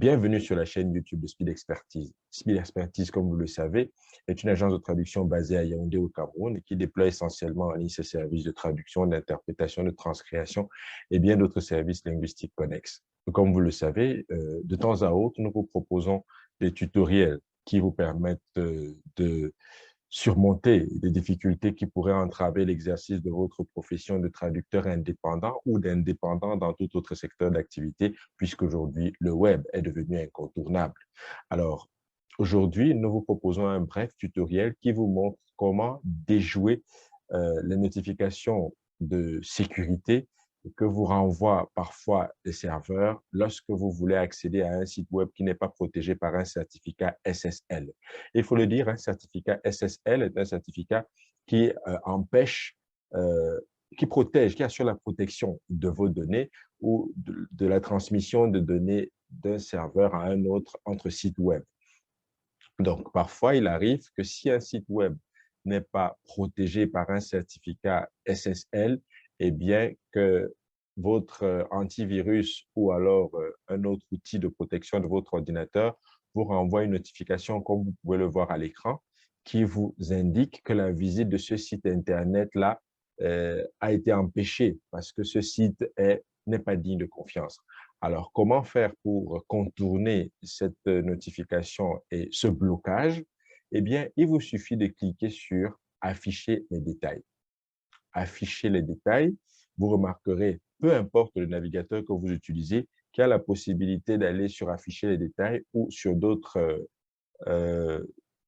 Bienvenue sur la chaîne YouTube de Speed Expertise. Speed Expertise, comme vous le savez, est une agence de traduction basée à Yaoundé au Cameroun et qui déploie essentiellement en ligne ses services de traduction, d'interprétation, de transcréation et bien d'autres services linguistiques connexes. Comme vous le savez, de temps à autre, nous vous proposons des tutoriels qui vous permettent de surmonter des difficultés qui pourraient entraver l'exercice de votre profession de traducteur indépendant ou d'indépendant dans tout autre secteur d'activité, puisqu'aujourd'hui, le web est devenu incontournable. Alors, aujourd'hui, nous vous proposons un bref tutoriel qui vous montre comment déjouer les notifications de sécurité que vous renvoient parfois les serveurs lorsque vous voulez accéder à un site web qui n'est pas protégé par un certificat SSL. Il faut le dire, un certificat SSL est un certificat qui empêche, qui protège, qui assure la protection de vos données ou de la transmission de données d'un serveur à un autre entre sites web. Donc, parfois, il arrive que si un site web n'est pas protégé par un certificat SSL, eh bien que votre antivirus ou alors un autre outil de protection de votre ordinateur vous renvoie une notification, comme vous pouvez le voir à l'écran, qui vous indique que la visite de ce site Internet-là a été empêchée parce que ce site n'est pas digne de confiance. Alors, comment faire pour contourner cette notification et ce blocage? Eh bien, il vous suffit de cliquer sur Afficher les détails. Afficher les détails, vous remarquerez, peu importe le navigateur que vous utilisez, qu'il y a la possibilité d'aller sur Afficher les détails ou sur d'autres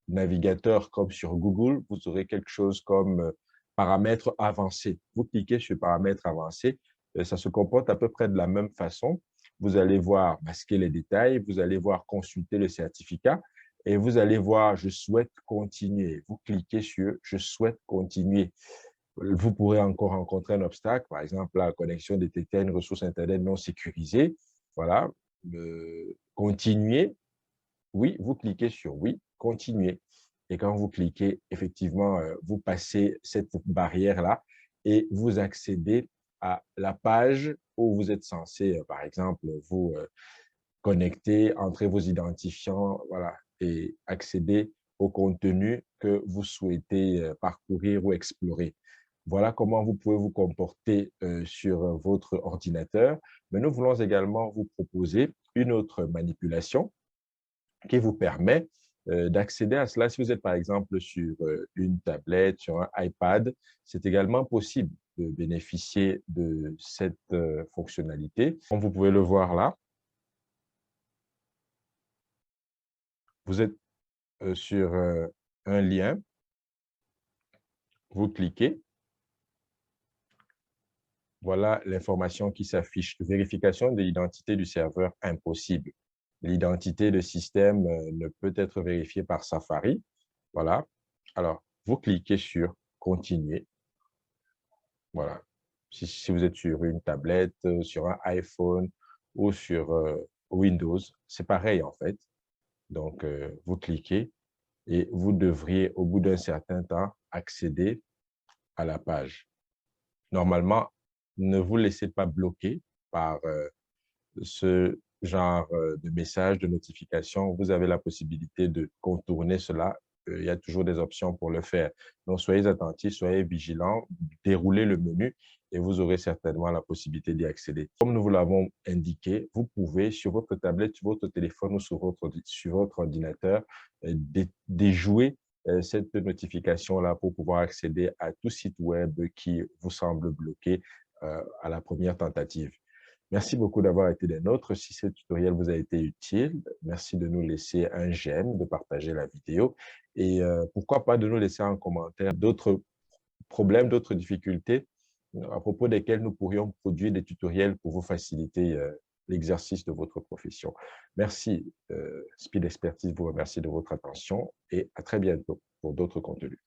navigateurs comme sur Google, vous aurez quelque chose comme paramètres avancés. Vous cliquez sur paramètres avancés, ça se comporte à peu près de la même façon. Vous allez voir masquer les détails, vous allez voir consulter le certificat et vous allez voir je souhaite continuer. Vous cliquez sur je souhaite continuer. Vous pourrez encore rencontrer un obstacle, par exemple la connexion détectée à une ressource Internet non sécurisée. Voilà, continuer. Oui, vous cliquez sur oui, continuer. Et quand vous cliquez, effectivement, vous passez cette barrière-là et vous accédez à la page où vous êtes censé, par exemple, vous connecter, entrer vos identifiants, voilà, et accéder au contenu que vous souhaitez parcourir ou explorer. Voilà comment vous pouvez vous comporter sur votre ordinateur. Mais nous voulons également vous proposer une autre manipulation qui vous permet d'accéder à cela. Si vous êtes, par exemple, sur une tablette, sur un iPad, c'est également possible de bénéficier de cette fonctionnalité. Comme vous pouvez le voir là, vous êtes sur un lien, vous cliquez, voilà l'information qui s'affiche. Vérification de l'identité du serveur impossible. L'identité de système ne peut être vérifiée par Safari. Voilà. Alors, vous cliquez sur Continuer. Voilà. Si vous êtes sur une tablette, sur un iPhone ou sur Windows, c'est pareil en fait. Donc, vous cliquez et vous devriez, au bout d'un certain temps, accéder à la page. Normalement, ne vous laissez pas bloquer par ce genre de message, de notification. Vous avez la possibilité de contourner cela. Il y a toujours des options pour le faire. Donc, soyez attentifs, soyez vigilants, déroulez le menu et vous aurez certainement la possibilité d'y accéder. Comme nous vous l'avons indiqué, vous pouvez, sur votre tablette, sur votre téléphone ou sur votre ordinateur, déjouer cette notification-là pour pouvoir accéder à tout site web qui vous semble bloqué à la première tentative. Merci beaucoup d'avoir été des nôtres. Si ce tutoriel vous a été utile, merci de nous laisser un j'aime, de partager la vidéo et pourquoi pas de nous laisser en commentaire d'autres problèmes, d'autres difficultés à propos desquels nous pourrions produire des tutoriels pour vous faciliter l'exercice de votre profession. Merci. Speed Expertise vous remercie de votre attention et à très bientôt pour d'autres contenus.